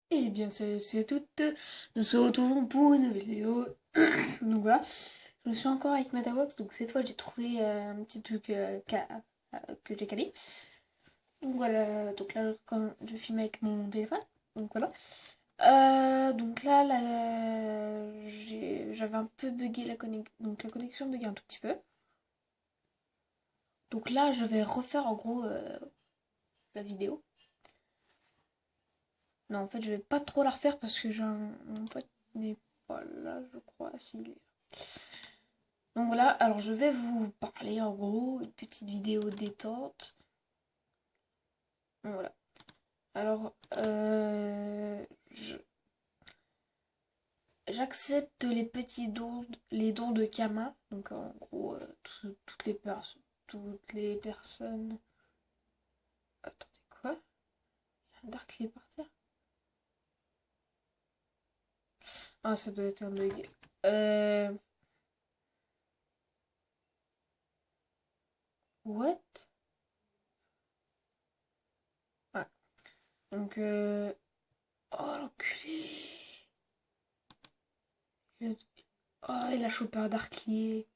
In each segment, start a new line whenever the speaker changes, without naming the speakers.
Et bien salut c'est toutes, nous se retrouvons pour une vidéo. Donc voilà, je suis encore avec Matterbox, donc cette fois j'ai trouvé un petit truc que j'ai calé. Donc voilà, donc là quand je filme avec mon téléphone, donc voilà. Donc j'avais un peu bugué la connexion, donc la connexion buguait un tout petit peu. Donc là je vais refaire en gros la vidéo. Non en fait je vais pas trop la refaire parce que mon pote n'est pas là je crois, s'il est. Donc voilà, alors je vais vous parler en gros, une petite vidéo détente. Donc voilà. Alors, j'accepte les petits dons, les dons de Kama. Donc en gros, toutes les personnes. Attendez, quoi? Il y a un Dark qui est par terre? Ah, ça doit être un bug. Euh, what? Ah, donc, oh l'enculé! Il- Oh, il a chopé un Darklier.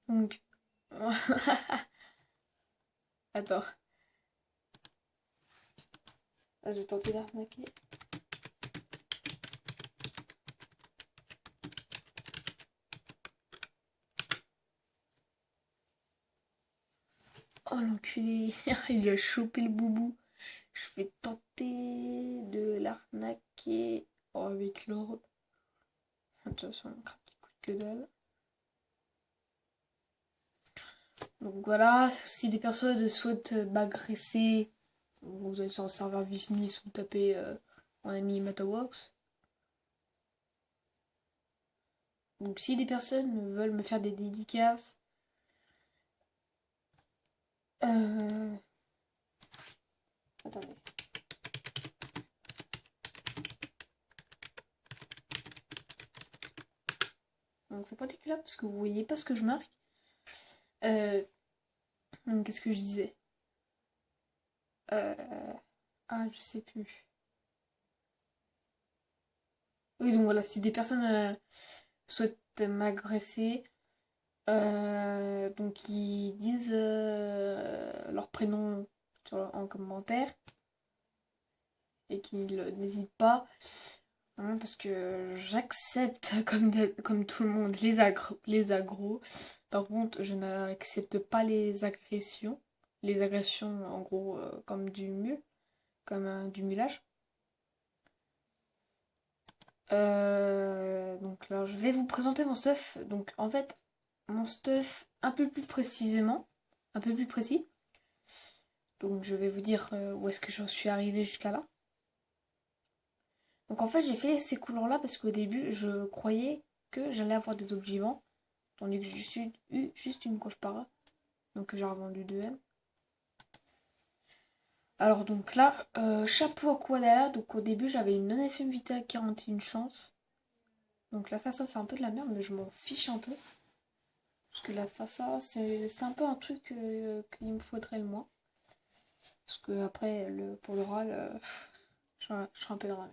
Donc, attends. Ah, j'ai tenté d'arnaquer. Oh l'enculé, il lui a chopé le boubou. Je vais tenter de l'arnaquer. Oh, avec l'or. De toute façon, un petit coup de que dalle. Donc voilà, si des personnes souhaitent m'agresser, vous allez sur le serveur Vismis, vous tapez mon ami Matawox. Donc si des personnes veulent me faire des dédicaces, euh... attendez. Donc c'est pratique là parce que vous voyez pas ce que je marque. Euh... Donc qu'est-ce que je disais? Ah, je sais plus. Oui, donc voilà, si des personnes souhaitent m'agresser, donc ils disent leur prénom en commentaire et qu'ils n'hésitent pas, hein, parce que j'accepte comme tout le monde les agros. Par contre, je n'accepte pas les agressions en gros comme du mul, comme du mulage. Donc là, je vais vous présenter mon stuff. Donc en fait, mon stuff un peu plus précisément, un peu plus précis. Donc je vais vous dire où est-ce que j'en suis arrivée jusqu'à là. Donc en fait, j'ai fait ces couleurs-là parce qu'au début, je croyais que j'allais avoir des objets vivants, tandis que j'ai eu juste une coiffe para. Donc j'ai revendu 2M. Alors donc là, chapeau à Quadala. Donc au début, j'avais une non-FM Vita 41 chance. Donc là, ça c'est un peu de la merde, mais je m'en fiche un peu. Parce que là, c'est un peu un truc qu'il me faudrait le moins. Parce que après, pour l'oral, je suis un peu dans la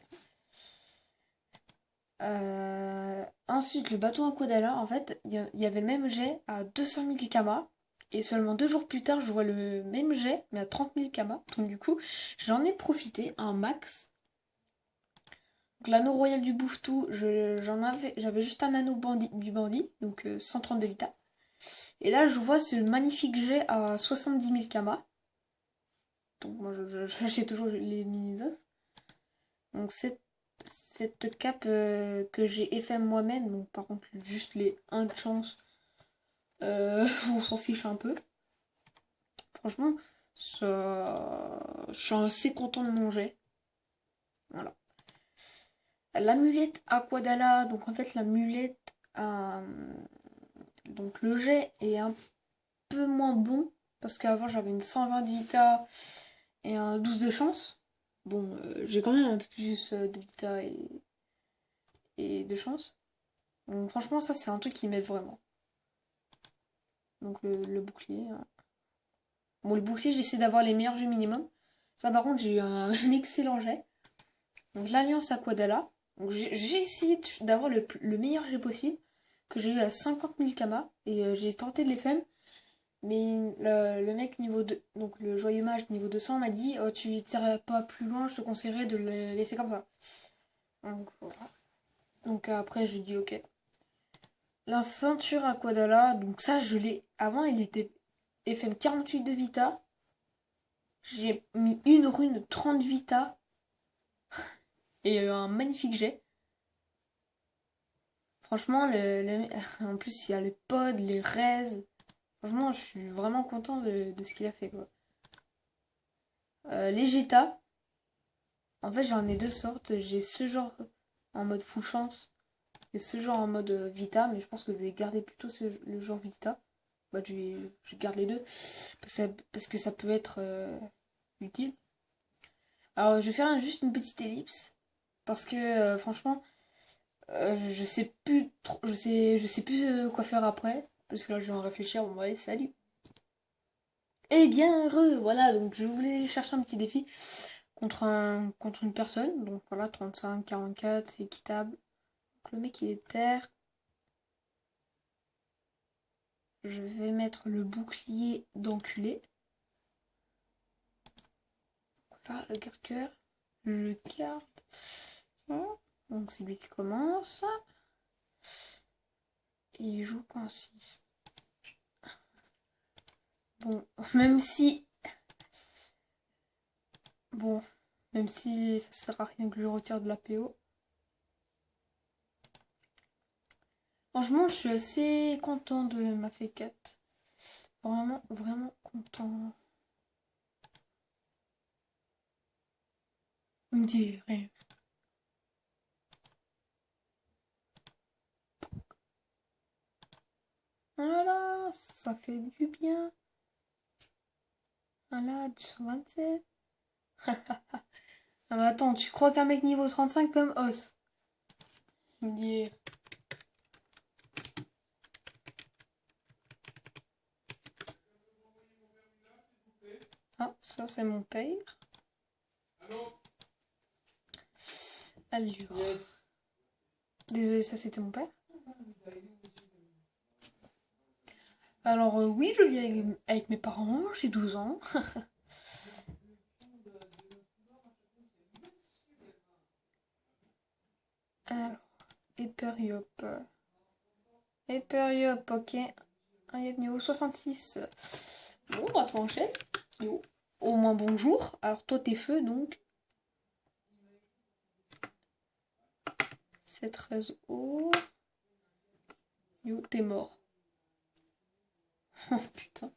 merde. Ensuite, le bateau Aquadala, en fait, il y avait le même jet à 200 000 kama. Et seulement 2 jours plus tard, je vois le même jet, mais à 30 000 kama. Donc du coup, j'en ai profité un max. Donc l'anneau royal du bouffetou, j'avais juste un anneau du bandit, donc 132 vita. Et là, je vois ce magnifique jet à 70 000 kama. Donc moi, j'achète toujours les mini-offs. Donc cette cape que j'ai fait moi-même, donc par contre juste les 1 de chance, on s'en fiche un peu. Franchement, je suis assez content de manger. Voilà. L'amulette Aquadala, donc en fait l'amulette, donc le jet est un peu moins bon, parce qu'avant j'avais une 120 de vita et un 12 de chance. Bon, j'ai quand même un peu plus de vita et de chance. Donc franchement ça c'est un truc qui m'aide vraiment. Donc le bouclier, hein. Bon, le bouclier, j'essaie d'avoir les meilleurs jets minimum. Ça, par contre, j'ai eu un excellent jet. Donc, l'Alliance Aquadala. Donc, j'ai essayé d'avoir le meilleur jet possible. Que j'ai eu à 50 000 kamas. Et j'ai tenté de les faire. Mais le mec niveau 2, donc le joyeux mage niveau 200 m'a dit oh, tu tirerais pas plus loin, je te conseillerais de le laisser comme ça. Donc voilà. Donc après j'ai dit ok. La ceinture Aquadala, donc ça je l'ai. Avant il était FM 48 de Vita. J'ai mis une rune 30 Vita. Et un magnifique jet. Franchement, en plus il y a les pods, les raises. Franchement, je suis vraiment content de ce qu'il a fait quoi. Les Jetta. En fait, j'en ai deux sortes. J'ai ce genre en mode full chance et ce genre en mode Vita, mais je pense que je vais garder plutôt le genre Vita. Bah, je garde les deux parce que ça peut être utile. Alors, je vais faire juste une petite ellipse parce que franchement, je sais plus trop, je sais plus quoi faire après parce que là, je vais en réfléchir. Bon, allez, salut. Eh bien, voilà, donc je voulais chercher un petit défi contre une personne. Donc voilà, 35, 44, c'est équitable. Donc le mec il est terre. Je vais mettre le bouclier d'enculé. Voilà, le garde-cœur. Je garde. Donc c'est lui qui commence. Et il joue point 6. Bon, même si. Bon, même si ça sert à rien que je retire de la PO. Franchement, je suis assez content de ma F4. Vraiment, vraiment content. On dirait. Voilà, ça fait du bien. Voilà, 227. Ah bah attends, tu crois qu'un mec niveau 35 peut me os? Dire. Ah, ça c'est mon père. Allure. Yes. Désolé, ça c'était mon père. Alors oui, je vis avec mes parents, j'ai 12 ans. Alors, Hyperiop. Hyperiop, ok. Ah, il est niveau 66. Bon, bah ça enchaîne. Yo. Au moins bonjour. Alors toi t'es feu donc. C'est 13 O. Yo, t'es mort. Oh putain.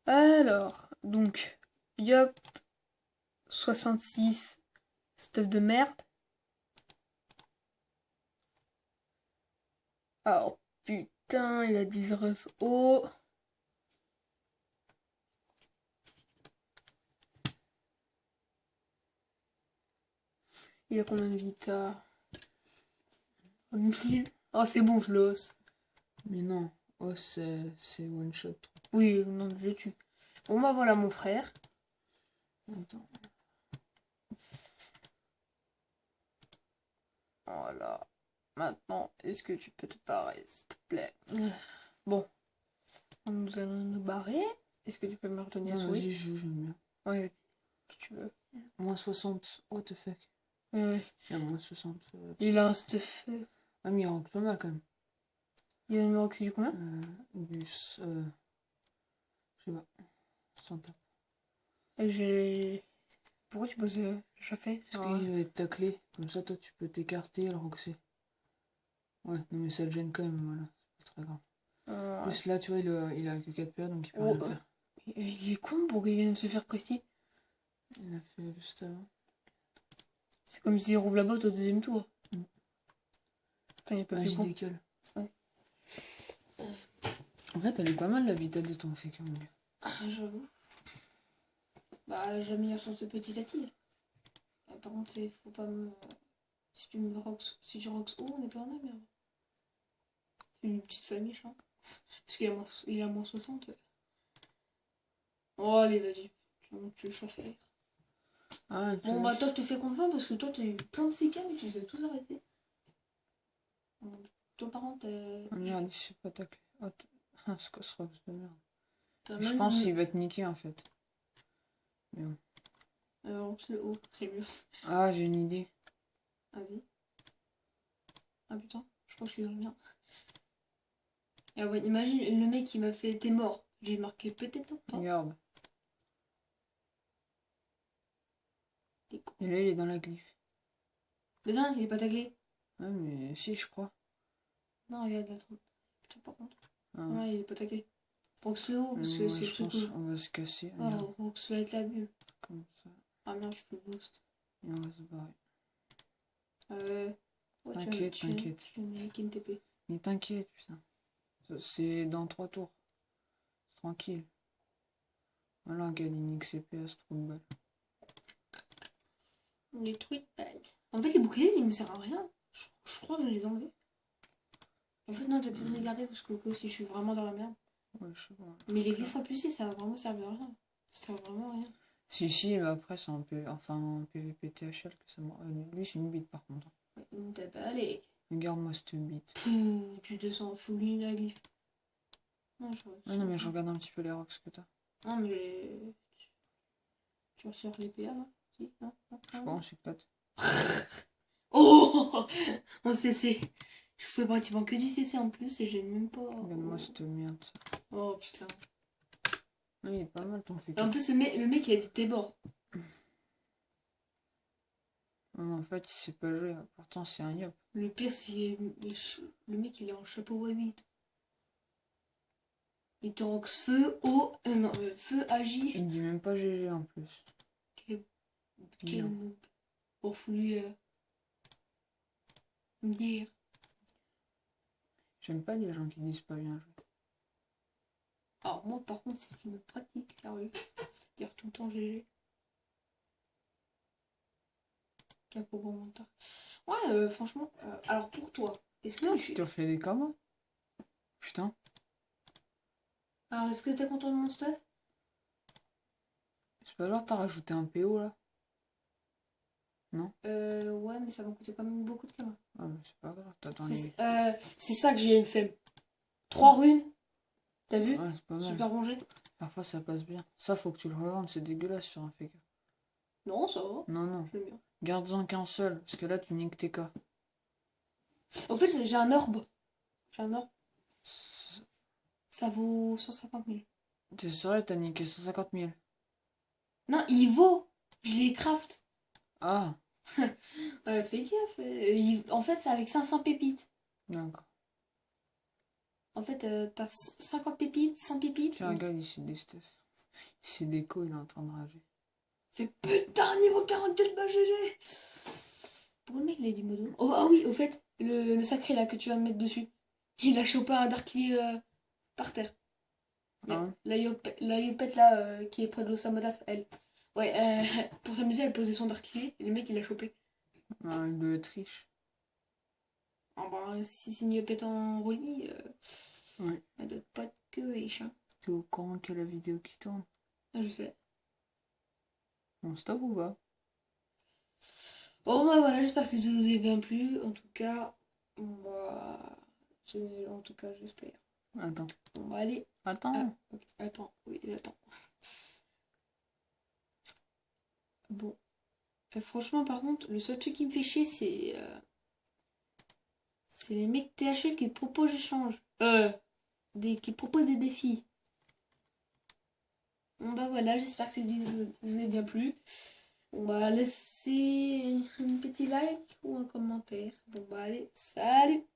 Alors, donc, Yop, 66, stuff de merde. Oh putain, il a 10 O. Il a combien de vita? 1000. Oh, c'est bon, je l'ose.
Mais non, oh, c'est one shot.
Oui, non, je tue. Bon, bah voilà mon frère.
Attends.
Voilà. Maintenant, est-ce que tu peux te barrer, s'il te plaît? Bon. Nous allons nous barrer. Est-ce que tu peux me redonner la souris?
Vas-y, je joue, j'aime bien.
Ouais, si tu veux.
Moins 60, what the fuck.
Ouais.
Il a moins 60.
Il a un stuff.
Ah, mais il rentre pas mal quand même.
Il a un numéro que c'est du combien?
Bus. Je sais pas. Sans tape.
J'ai. Pourquoi tu poses j'ai fait?
Parce qu'il va être taclé. Comme ça, toi, tu peux t'écarter alors que c'est. Ouais, non, mais ça le gêne quand même, voilà. C'est pas très grave. Plus là, tu vois, il a que 4 PA donc il peut rien faire.
Il est con pour qu'il vienne se faire prestige.
Il a fait juste avant.
C'est comme s'il roule la botte au deuxième tour. Putain, il a pas plus bon.
Ouais. En fait, elle est pas mal la vita de ton fait quand même.
Ah, j'avoue. Bah, j'améliore sur ce petit à petit. Par contre, c'est faut pas me. Si tu rocks haut, on est pas en la merde. C'est une petite famille, je crois. Parce qu'il a moins 60. Oh, allez, vas-y. Tu le chauffes.
Ah,
Bon, bah, toi, je te fais confiance parce que toi, t'as eu plein de fécas, mais tu les as tous arrêtés. Toi, par contre,
Regarde, c'est pas ta clé. Oh, ah, c'est quoi ce Rox de merde? Je
même
pense qu'il va te niquer en fait. Mais bon.
Rox le haut, c'est mieux.
Ah, j'ai une idée.
Vas-y. Ah putain, je crois que je suis dans le mien. Ah ouais, imagine le mec qui m'a fait t'es mort. J'ai marqué peut-être pas.
Regarde. Et là, il est dans la glyphe.
Mais non, il est pas tagué.
Ouais, mais si, je crois.
Non, regarde, il attend. Putain, par contre.
Ah.
Ouais, il est pas tagué. Rox le haut, parce que c'est le truc où...
On va se casser.
Oh, Rox le avec la bulle.
Comme ça.
Ah merde, je peux le boost.
Et on va se barrer.
Ouais,
t'inquiète.
Tu vas me niquer une TP.
Mais t'inquiète, putain. C'est dans 3 tours. Tranquille. Voilà, regarde, il nique ses PS, trop de balles.
Les trucs de balle. En fait, les boucliers, ils me servent à rien. Je crois que je les ai enlevés. En fait, non, j'ai besoin de les garder parce que si je suis vraiment dans la merde.
Ouais, je sais pas.
Mais les glyphes plus ça va vraiment servir à rien. Ça sert vraiment à rien.
Si, mais après, c'est en PVP THL que ça m'a. Lui, c'est une bite par contre.
Ouais, t'as pas allé.
Regarde-moi cette bite.
Pouh, tu descends full une la glyphe. Non,
non, mais je regarde un petit peu les rocks que t'as.
Non, mais. Tu ressors les PA là? Si, non,
je pense, c'est 4.
Oh en CC. Je fais pratiquement que du CC en plus et j'ai même pas.
Regarde-moi cette merde.
Oh putain.
Oui, il est pas mal ton fait.
En plus, le mec il a dit t'es mort.
Non, en fait, il sait pas jouer. Pourtant, c'est un yop.
Le pire, c'est le mec il est en chapeau W8. Il te rox feu, eau, non, feu, agit.
Il dit même pas GG en plus.
Quel noob. Pour fouiller une bière.
J'aime pas les gens qui disent pas bien jouer.
Alors moi par contre si tu me pratiques, sérieux, dire tout le temps GG. Capot bon menteur. Ouais franchement, alors pour toi, est-ce que
tu t'as fait des commandes? Putain.
Alors est-ce que t'es content de mon stuff?
C'est pas genre t'as rajouté un PO là? Non?
Ouais mais ça va coûter quand même beaucoup de camas.
Ah mais c'est pas grave, t'attends
c'est ça que j'ai une femme. 3 runes. T'as vu?
Ouais, c'est pas mal.
Super rangé.
Parfois ça passe bien. Ça faut que tu le revendes, c'est dégueulasse sur un fake.
Non ça va.
Non.
J'aime bien.
Garde-en qu'un seul, parce que là tu niques tes cas.
En fait j'ai un orbe. Ça vaut 150 000.
T'es sérieux, t'as niqué 150 000?
Non, il vaut. Je les craft.
Ah.
Fais gaffe. En fait, c'est avec 500 pépites.
D'accord.
En fait, t'as 50 pépites, 100 pépites.
Tiens, regarde ici des stuff. Ici déco, il est en train de rager.
Fais putain, niveau 44 bah GG. Pourquoi le mec il a dit modo? Oh, ah oui, au fait, le sacré là que tu vas me mettre dessus. Il a chopé un Darkly par terre.
Ah.
La Yopette là qui est près de l'Osamodas, elle. Ouais, pour s'amuser, elle posait son Darkly et le mec il l'a chopé.
Ah, il doit être riche.
Ah bah, si c'est une Yopette en roulis,
ouais.
Elle doit pas être que riche. Hein.
T'es au courant qu'il y a la vidéo qui tourne?
Ah, je sais.
On stop ou pas?
Bon bah voilà, j'espère que ça vous a bien plu. En tout cas, bah, en tout cas, j'espère.
Attends.
Bon bah allez.
Attends.
Ah, okay. Attends, oui, attends. Bon. Franchement, par contre, le seul truc qui me fait chier, c'est les mecs THL qui te proposent échange. Qui te proposent des défis. Bon bah voilà, j'espère que ça vous a bien plu. On va laisser un petit like ou un commentaire. Bon bah allez, salut!